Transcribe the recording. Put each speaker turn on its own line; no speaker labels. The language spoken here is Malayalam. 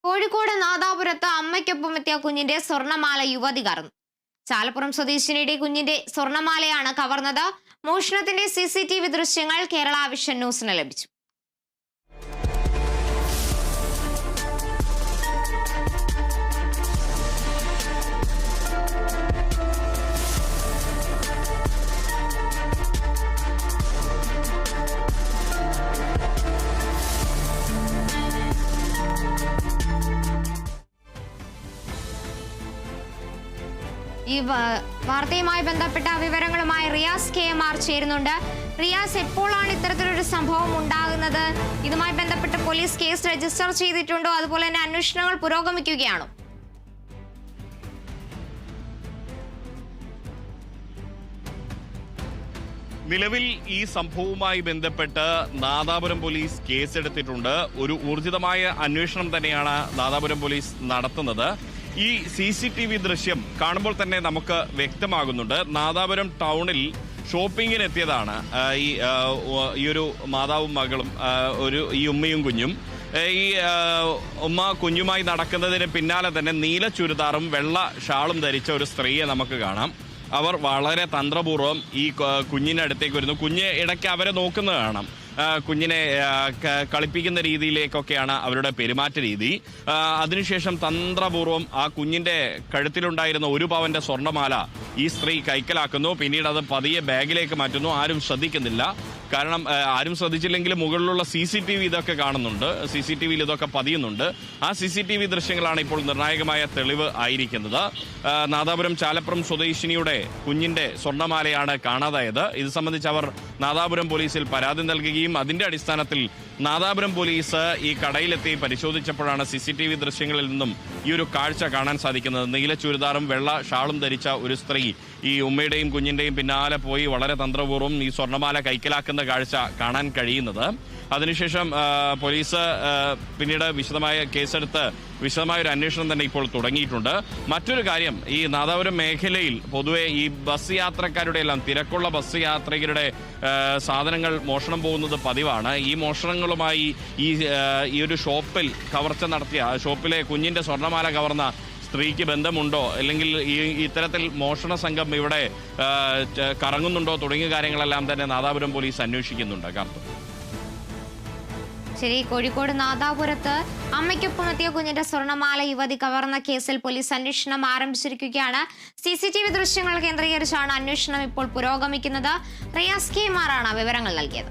കോഴിക്കോട് നാദാപുരത്ത് അമ്മയ്ക്കൊപ്പം എത്തിയ കുഞ്ഞിന്റെ സ്വർണമാല യുവതി കവർന്നു. ചാലപ്പുറം സ്വദേശിനിയുടെ കുഞ്ഞിന്റെ സ്വർണമാലയാണ് കവർന്നത്. മോഷണത്തിന്റെ CCTV ദൃശ്യങ്ങൾ കേരള വിഷൻ ന്യൂസിന് ലഭിച്ചു. ഈ വാർത്തയുമായി ബന്ധപ്പെട്ട വിവരങ്ങളുമായി റിയാസ് KMR ചേരുന്നുണ്ട്. റിയാസ്, എപ്പോഴാണ് ഇത്തരത്തിലൊരു സംഭവം ഉണ്ടാകുന്നത്? ഇതുമായി ബന്ധപ്പെട്ട് പോലീസ് കേസ് രജിസ്റ്റർ ചെയ്തിട്ടുണ്ടോ? അതുപോലെ തന്നെ അന്വേഷണങ്ങൾ പുരോഗമിക്കുകയാണോ?
നിലവിൽ ഈ സംഭവവുമായി ബന്ധപ്പെട്ട് നാദാപുരം പോലീസ് കേസെടുത്തിട്ടുണ്ട്. ഒരു ഊർജിതമായ അന്വേഷണം തന്നെയാണ് നാദാപുരം പോലീസ് നടത്തുന്നത്. ഈ CCTV ദൃശ്യം കാണുമ്പോൾ തന്നെ നമുക്ക് വ്യക്തമാകുന്നുണ്ട്. നാദാപുരം ടൗണിൽ ഷോപ്പിങ്ങിനെത്തിയതാണ് ഈ ഒരു മാതാവും മകളും, ഈ ഉമ്മയും കുഞ്ഞും. ഈ ഉമ്മ കുഞ്ഞുമായി നടക്കുന്നതിന് പിന്നാലെ തന്നെ നീല ചുരിദാറും വെള്ള ഷാളും ധരിച്ച ഒരു സ്ത്രീയെ നമുക്ക് കാണാം. അവർ വളരെ തന്ത്രപൂർവ്വം ഈ കുഞ്ഞിൻ്റെ അടുത്തേക്ക് വരുന്നു. കുഞ്ഞ് ഇടയ്ക്ക് അവരെ നോക്കുന്നത് കാണാം. കുഞ്ഞിനെ കളിപ്പിക്കുന്ന രീതിയിലേക്കൊക്കെയാണ് അവരുടെ പെരുമാറ്റ രീതി. അതിനുശേഷം തന്ത്രപൂർവ്വം ആ കുഞ്ഞിന്റെ കഴുത്തിലുണ്ടായിരുന്ന 1 പവന്റെ സ്വർണ്ണമാല ഈ സ്ത്രീ കൈക്കലാക്കുന്നു. പിന്നീട് അത് പതിയെ ബാഗിലേക്ക് മാറ്റുന്നു. ആരും ശ്രദ്ധിക്കുന്നില്ല. കാരണം ആരും ശ്രദ്ധിച്ചില്ലെങ്കിലും മുകളിലുള്ള CCTV ഇതൊക്കെ കാണുന്നുണ്ട്. CCTVയിൽ ഇതൊക്കെ പതിയുന്നുണ്ട്. ആ CCTV ദൃശ്യങ്ങളാണ് ഇപ്പോൾ നിർണായകമായ തെളിവ് ആയിരിക്കുന്നത്. നാദാപുരം ചാലപ്പുറം സ്വദേശിനിയുടെ കുഞ്ഞിന്റെ സ്വർണ്ണമാലയാണ് കാണാതായത്. ഇത് സംബന്ധിച്ച് അവർ നാദാപുരം പോലീസിൽ പരാതി നൽകുകയും അതിന്റെ അടിസ്ഥാനത്തിൽ നാദാപുരം പോലീസ് ഈ കടയിലെത്തി പരിശോധിച്ചപ്പോഴാണ് CCTV ദൃശ്യങ്ങളിൽ നിന്നും ഈ ഒരു കാഴ്ച കാണാൻ സാധിക്കുന്നത്. നീല ചുരിദാറും വെള്ള ഷാളും ധരിച്ച ഒരു സ്ത്രീ ഈ ഉമ്മയുടെയും കുഞ്ഞിന്റെയും പിന്നാലെ പോയി വളരെ തന്ത്രപൂർവ്വം ഈ സ്വർണ്ണമാല കൈക്കലാക്കുന്ന കാഴ്ച കാണാൻ കഴിയുന്നത്. അതിനുശേഷം പോലീസ് പിന്നീട് വിശദമായ കേസെടുത്ത് വിശദമായ ഒരു അന്വേഷണം തന്നെ ഇപ്പോൾ തുടങ്ങിയിട്ടുണ്ട്. മറ്റൊരു കാര്യം, ഈ നാദാപുരം മേഖലയിൽ പൊതുവെ ഈ ബസ് യാത്രക്കാരുടെ എല്ലാം തിരക്കുള്ള ബസ് യാത്രികരുടെ സാധനങ്ങൾ മോഷണം പോകുന്നത് പതിവാണ്. ഈ മോഷണങ്ങളുമായി ഈ ഒരു ഷോപ്പിൽ കവർച്ച നടത്തിയ ഷോപ്പിലെ കുഞ്ഞിന്റെ സ്വർണ്ണമാല കവർന്ന സ്ത്രീക്ക് ബന്ധമുണ്ടോ, അല്ലെങ്കിൽ ഇത്തരത്തിൽ മോഷണ സംഘം ഇവിടെ കറങ്ങുന്നുണ്ടോ തുടങ്ങിയ കാര്യങ്ങളെല്ലാം തന്നെ നാദാപുരം പോലീസ് അന്വേഷിക്കുന്നുണ്ട്.
ശരി, കോഴിക്കോട് നാദാപുരത്ത് അമ്മയ്ക്കൊപ്പം എത്തിയ കുഞ്ഞിന്റെ സ്വർണ്ണമാല യുവതി കവർന്ന കേസിൽ പോലീസ് അന്വേഷണം ആരംഭിച്ചിരിക്കുകയാണ്. CCTV ദൃശ്യങ്ങൾ കേന്ദ്രീകരിച്ചാണ് അന്വേഷണം ഇപ്പോൾ പുരോഗമിക്കുന്നത്. റിയാസ് KMR ആണ് വിവരങ്ങൾ നൽകിയത്.